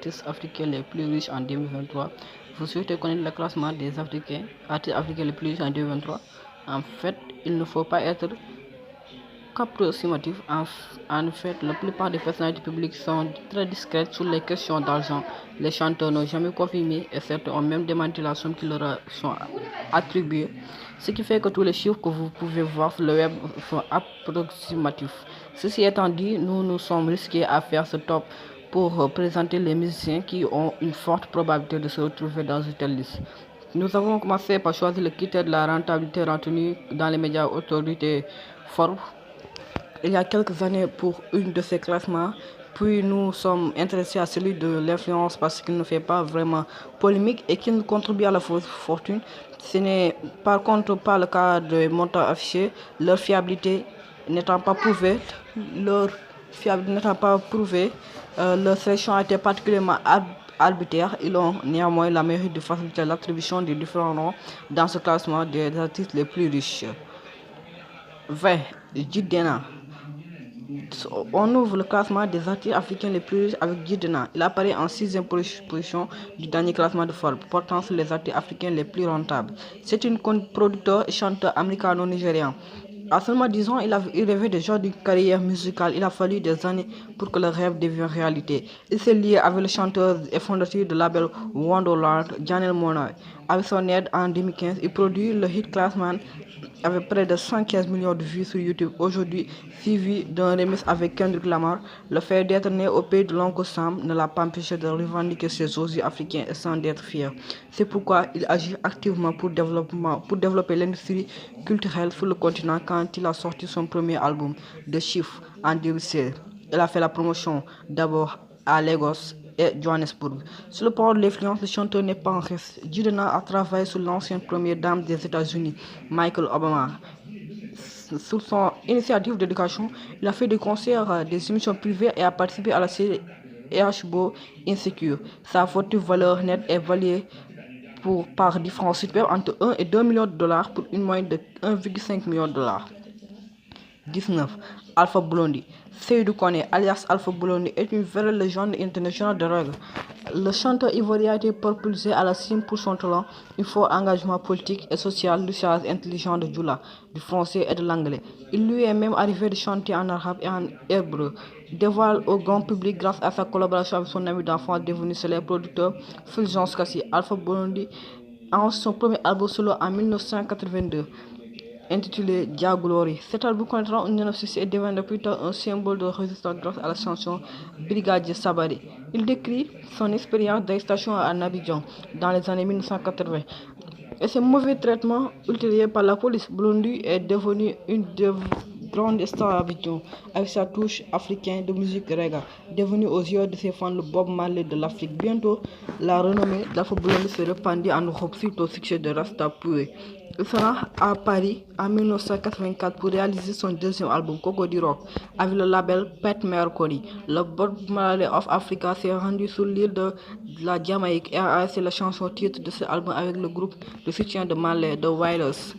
artistes africains les plus riches en 2023. Vous souhaitez connaître le classement des artistes africains les plus riches en 2023? En fait, il ne faut pas être qu'approximatif. En fait, la plupart des personnalités publiques sont très discrètes sur les questions d'argent. Les chanteurs n'ont jamais confirmé et certains ont même démenti la somme qui leur sont attribuées. Ce qui fait que tous les chiffres que vous pouvez voir sur le web sont approximatifs. Ceci étant dit, nous nous sommes risqués à faire ce top pour présenter les musiciens qui ont une forte probabilité de se retrouver dans une telle liste. Nous avons commencé par choisir le critère de la rentabilité retenu dans les médias autorités Forbes il y a quelques années pour une de ces classements, puis nous sommes intéressés à celui de l'influence parce qu'il ne fait pas vraiment polémique et qu'il contribue à la fortune. Ce n'est par contre pas le cas des montants affichés, leur fiabilité n'étant pas prouvée, leur sélection a été particulièrement arbitraire. Ils ont néanmoins la mérite de faciliter l'attribution des différents noms dans ce classement des artistes les plus riches. 20. Jidenna. On ouvre le classement des artistes africains les plus riches avec Jidenna. Il apparaît en 6e position du dernier classement de Forbes, portant sur les artistes africains les plus rentables. C'est un producteur et chanteur américano-nigérian. À seulement 10 ans, il rêvait déjà d'une carrière musicale. Il a fallu des années pour que le rêve devienne réalité. Il s'est lié avec le chanteur et fondateur du label Wonderland, Janelle Monáe. Avec son aide en 2015, il produit le hit Classman avec près de 115 millions de vues sur YouTube aujourd'hui, suivi d'un remix avec Kendrick Lamar. Le fait d'être né au pays de l'oncle Sam ne l'a pas empêché de revendiquer ses osiers africains et sans d'être fier. C'est pourquoi il agit activement pour développer l'industrie culturelle sur le continent quand il a sorti son premier album, The Chief, en 2016. Il a fait la promotion d'abord à Lagos et Johannesburg. Sur le plan de l'influence, le chanteur n'est pas en reste. Jidenna a travaillé sur l'ancienne première dame des États-Unis, Michelle Obama. Sous son initiative d'éducation, il a fait des concerts, des émissions privées et a participé à la série HBO Insecure. Sa fortune valeur nette est évaluée par différents sites web entre 1 et 2 millions de dollars pour une moyenne de 1,5 million de dollars. 19. Alpha Blondy. Seydou Kone, alias Alpha Blondy, est une vraie légende internationale de reggae. Le chanteur ivoirien a été propulsé à la cime pour son talent, un fort engagement politique et social, l'usage intelligent de Djoula, du français et de l'anglais. Il lui est même arrivé de chanter en arabe et en hébreu. Dévoile au grand public grâce à sa collaboration avec son ami d'enfance devenu célèbre producteur Fulgence Cassie. Alpha Blondy a son premier album solo en 1982. Intitulé Dia Glory. Cet album connaîtra un énorme succès et deviendra plus tard un symbole de résistance grâce à la chanson Brigadier Sabari. Il décrit son expérience d'arrestation à Abidjan dans les années 1980 et ses mauvais traitements ultérieurs par la police. Blondy est devenu une des grandes stars à Abidjan avec sa touche africaine de musique reggae, devenue aux yeux de ses fans le Bob Marley de l'Afrique. Bientôt, la renommée d'Alpha Blondy se répandit en Europe suite au succès de Rasta Poué. Il sera à Paris en 1984 pour réaliser son deuxième album, Coco du Rock, avec le label Pet Mercury. Le Bob Marley of Africa s'est rendu sur l'île de la Jamaïque et a fait la chanson titre de cet album avec le groupe de soutien de Marley, The Wailers.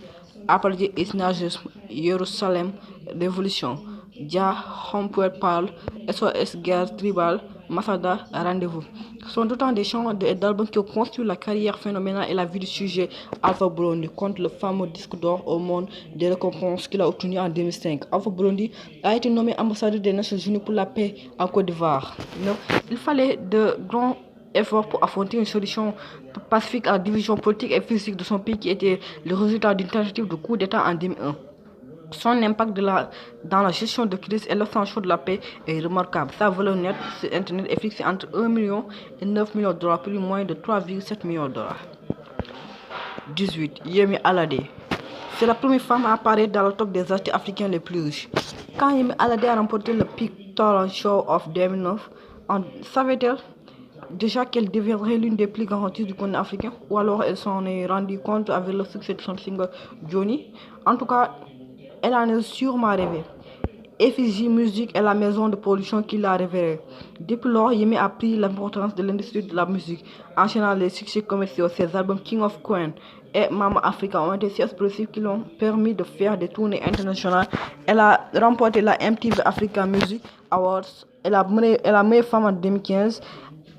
Après Isnagisme, Jerusalem, Révolution, Dia Hompoet Parle, SOS Guerre Tribal, Masada, Rendez-vous. Ce sont autant des chants et d'albums qui ont construit la carrière phénoménale et la vie du sujet Alpha Blondy contre le fameux disque d'or au monde des récompenses qu'il a obtenu en 2005. Alpha Blondy a été nommé ambassadeur des Nations Unies pour la paix en Côte d'Ivoire. Il fallait de grands efforts pour affronter une solution pacifique à la division politique et physique de son pays qui était le résultat d'une tentative de coup d'État en 2001. Son impact dans la gestion de crise et l'obtention de la paix est remarquable. Sa valeur nette sur Internet est fixée entre 1 million et 9 millions de dollars pour une moyenne de 3,7 millions de dollars. 18. Yemi Alade. C'est la première femme à apparaître dans le top des artistes africains les plus riches. Quand Yemi Alade a remporté le Peak Talent Show of 2009, savait-elle déjà qu'elle deviendrait l'une des plus grandes artistes du continent africain, ou alors elle s'en est rendue compte avec le succès de son single Johnny? En tout cas, elle en est sûrement rêvé. FJ Music est la maison de production qui l'a révélé. Depuis lors, Yemi a pris l'importance de l'industrie de la musique, enchaînant les succès commerciaux. Ses albums King of Queen et Mama Africa ont été si explosifs qui l'ont permis de faire des tournées internationales. Elle a remporté la MTV Africa Music Awards et la meilleure femme en 2015.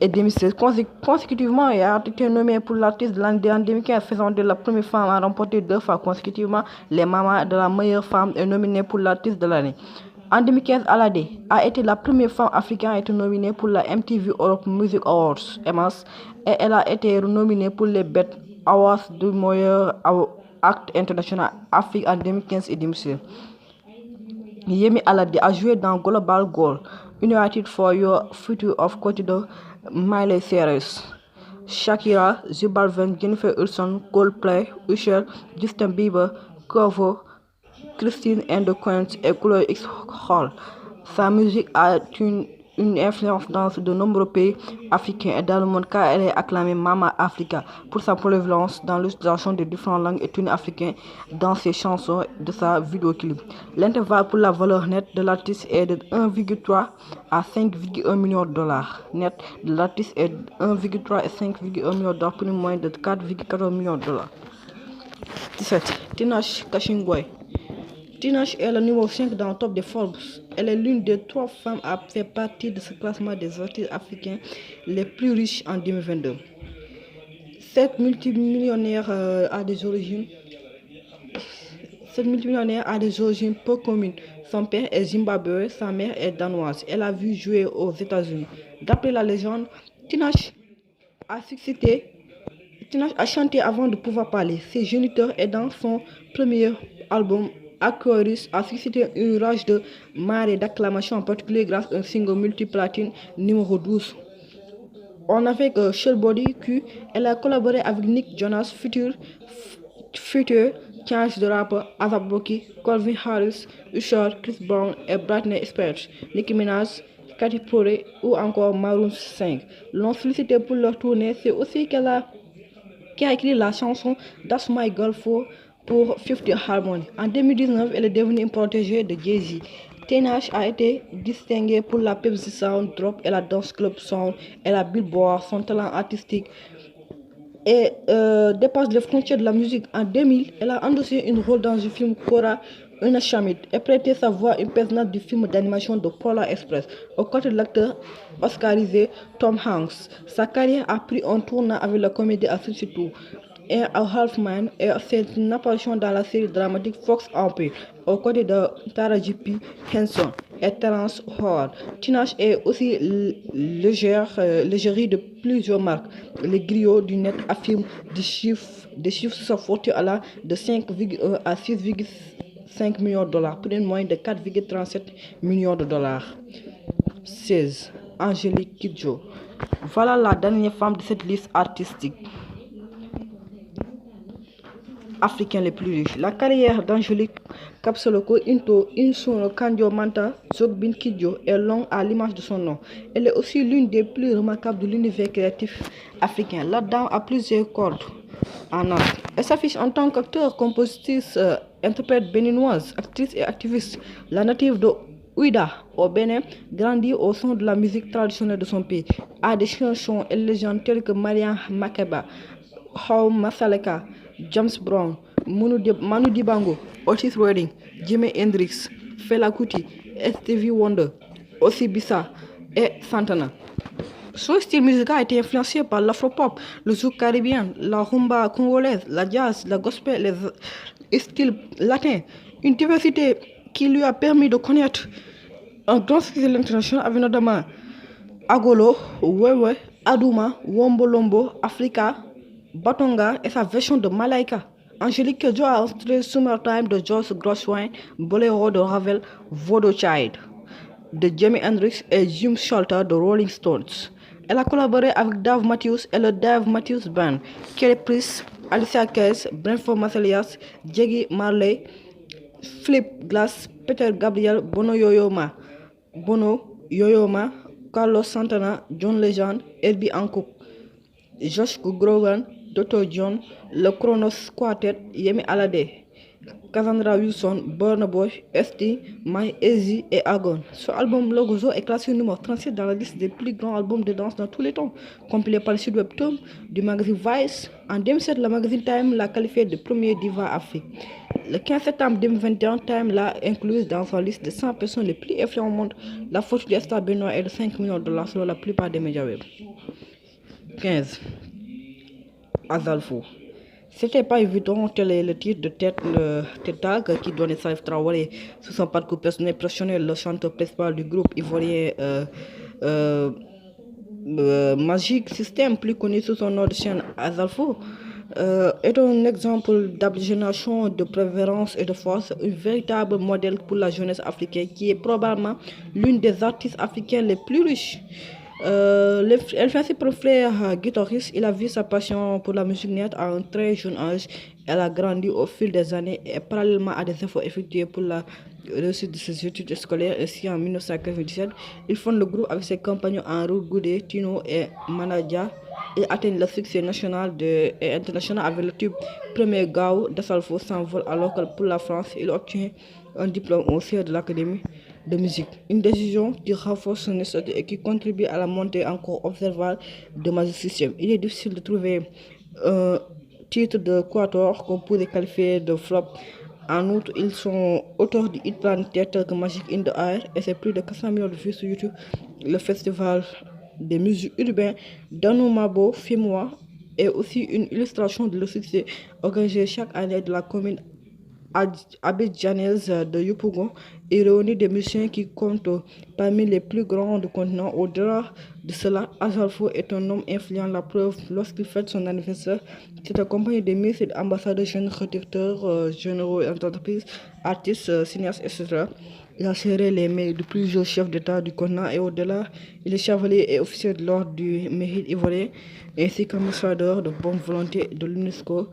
et 2016. Consécutivement, elle a été nommée pour l'artiste de l'année en 2015, faisant de la première femme à remporter 2 fois consécutivement les Mamas de la meilleure femme et nominée pour l'artiste de l'année. En 2015, Alade a été la première femme africaine à être nominée pour la MTV Europe Music Awards (EMAs) et elle a été nominée pour les BET Awards du meilleur acte international Afrique en 2015 et 2016. Yemi Alade a joué dans Global Goal, United for Your Future of côté de Miley Cyrus, Shakira, J Balvin, Jennifer Hudson, Coldplay, Usher, Justin Bieber, Quavo, Christine and the Queens et Chloé X Hall. Sa musique a une influence dans de nombreux pays africains et dans le monde car elle est acclamée Mama Africa pour sa polyvalence dans l'utilisation de différentes langues et tunes africaines dans ses chansons et de sa vidéoclip. L'intervalle pour la valeur nette de l'artiste est de 1,3 à 5,1 millions de dollars. Net de l'artiste est de 1,3 à 5,1 millions de dollars pour une moyenne de 4,14 millions de dollars. 17. Tinashe Kashingway. Tinashe est le numéro 5 dans le top des Forbes. Elle est l'une des 3 femmes à faire partie de ce classement des artistes africains les plus riches en 2022. Cette multimillionnaire a des origines peu communes. Son père est zimbabwéen, sa mère est danoise. Elle a vu jouer aux États-Unis. D'après la légende, Tinashe a chanté avant de pouvoir parler. Ses géniteurs et dans son premier album, Aquarius a suscité une rage de marée d'acclamation, en particulier grâce à un single multiplatine numéro 12. On avec Shellbody Q, elle a collaboré avec Nick Jonas, Future, Chance de rapper, A$AP Rocky, Calvin Harris, Usher, Chris Brown et Britney Spears, Nicki Minaj, Katy Perry ou encore Maroon 5. L'ont sollicité pour leur tournée. C'est aussi qui a écrit la chanson That's My Girl pour 50 Harmony. En 2019, elle est devenue une protégée de Jay-Z. Tinashe a été distinguée pour la Pepsi Sound Drop et la Dance Club Sound et la Billboard. Son talent artistique et dépasse les frontières de la musique. En 2000, elle a endossé un rôle dans le film Cora Unashamed et prêté sa voix à une personnage du film d'animation de Polar Express aux côtés de l'acteur oscarisé Tom Hanks. Sa carrière a pris un tournant avec la comédie à Substitute et A Half-Man et c'est une apparition dans la série dramatique Fox Empire aux côtés de Taraji P. Henson et Terrence Howard. Tinashe est aussi l'égérie de plusieurs marques. Les griots du net affirment des chiffres sont fortés à la de 5,1 à 6,5 millions de dollars pour une moyenne de 4,37 millions de dollars. 16. Angélique Kidjo. Voilà la dernière femme de cette liste artistique africaine les plus riches. La carrière d'Angélique Kapsoloko Into Insuno Kandio Manta Zogbin Kidjo est longue à l'image de son nom. Elle est aussi l'une des plus remarquables de l'univers créatif africain. La dame a plusieurs cordes en art. Elle s'affiche en tant qu'acteur, compositrice, interprète béninoise, actrice et activiste. La native de Ouida au Bénin grandit au son de la musique traditionnelle de son pays. A des chansons et légendes telles que Mariam Makeba, How Masaleka, James Brown, Manu Dibango, Otis Redding, Jimi Hendrix, Fela Kuti, Stevie Wonder, Ossie Bissa et Santana. Son style musical a été influencé par l'afropop, le zouk caribéen, la rumba congolaise, la jazz, la gospel, les styles latins. Une diversité qui lui a permis de connaître un grand succès international avec notamment Agolo, Wewe, Aduma, Wombo Lombo, Africa, Batonga et sa version de Malaika. Angélique Kidjo a enregistré Summertime de George Gershwin, Bolero de Ravel, Voodoo Child de Jimi Hendrix et Jim Shulter de Rolling Stones. Elle a collaboré avec Dave Matthews et le Dave Matthews Band, Kelly Priest, Alicia Keys, Branford Marsalis, Jaggy Marley, Philip Glass, Peter Gabriel, Bono Yoyoma, Carlos Santana, John Legend, Herbie Hancock, Josh Groban, Dr. John, le Kronos Quartet, Yemi Alade, Cassandra Wilson, Burna Boy, St, My Easy et Agon. Ce album Logozo est classé numéro 37 dans la liste des plus grands albums de danse dans tous les temps, compilé par le site web Tom du magazine Vice. En 2007, le magazine Time l'a qualifié de premier diva Afrique. Le 15 septembre 2021, Time l'a incluse dans sa liste de 100 personnes les plus influentes au monde. La fortune de Star Benoît est de 5 millions de dollars selon la plupart des médias web. 15. Azalfo. C'était pas évident, tel est le titre de TED Talk qui donne Salif Traoré sur son parcours personnel professionnel, le chanteur principal du groupe ivoirien euh, Magic System, plus connu sous son nom de chaîne Azalfo, est un exemple d'abnégation, de persévérance et de force, un véritable modèle pour la jeunesse africaine qui est probablement l'une des artistes africaines les plus riches. Elle fait ses frère guitariste. Il a vu sa passion pour la musique naître à un très jeune âge. Elle a grandi au fil des années et parallèlement à des efforts effectués pour la réussite de ses études scolaires. Ainsi, en 1997, il fonde le groupe avec ses compagnons Henri Goudé, Tino et Manadia et atteint le succès national et international avec le tube Premier Gao d'Assalfo s'envole alors que pour la France, il obtient un diplôme au sein de l'Académie de musique. Une décision qui renforce son statut et qui contribue à la montée encore observable de Magic System. Il est difficile de trouver un titre de quator qu'on pourrait qualifier de flop. En outre, ils sont auteurs du hit planétaire tel que Magic in the Air et c'est plus de 400 millions de vues sur YouTube. Le festival des musiques urbaines d'Anoumabo Fimois est aussi une illustration de le succès organisé chaque année de la commune abidjanaise de Yopougon et réunit des musiciens qui comptent parmi les plus grands du continent. Au-delà de cela, Azalfo est un homme influent, la preuve lorsqu'il fête son anniversaire. C'est accompagné des ministres, ambassadeurs, jeunes rédacteurs généraux, entreprises, artistes, cinéastes, etc. Il a serré les mains de plusieurs chefs d'État du continent et au-delà, il est chevalier et officier de l'ordre du Mérite ivoirien ainsi qu'ambassadeur de bonne volonté de l'UNESCO.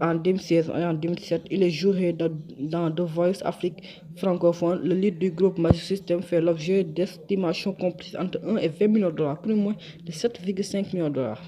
En 2016 et en 2017, il est juré dans The Voice Afrique francophone. Le leader du groupe Magic System fait l'objet d'estimations comprises entre 1 et 20 millions de dollars, plus ou moins de 7,5 millions de dollars.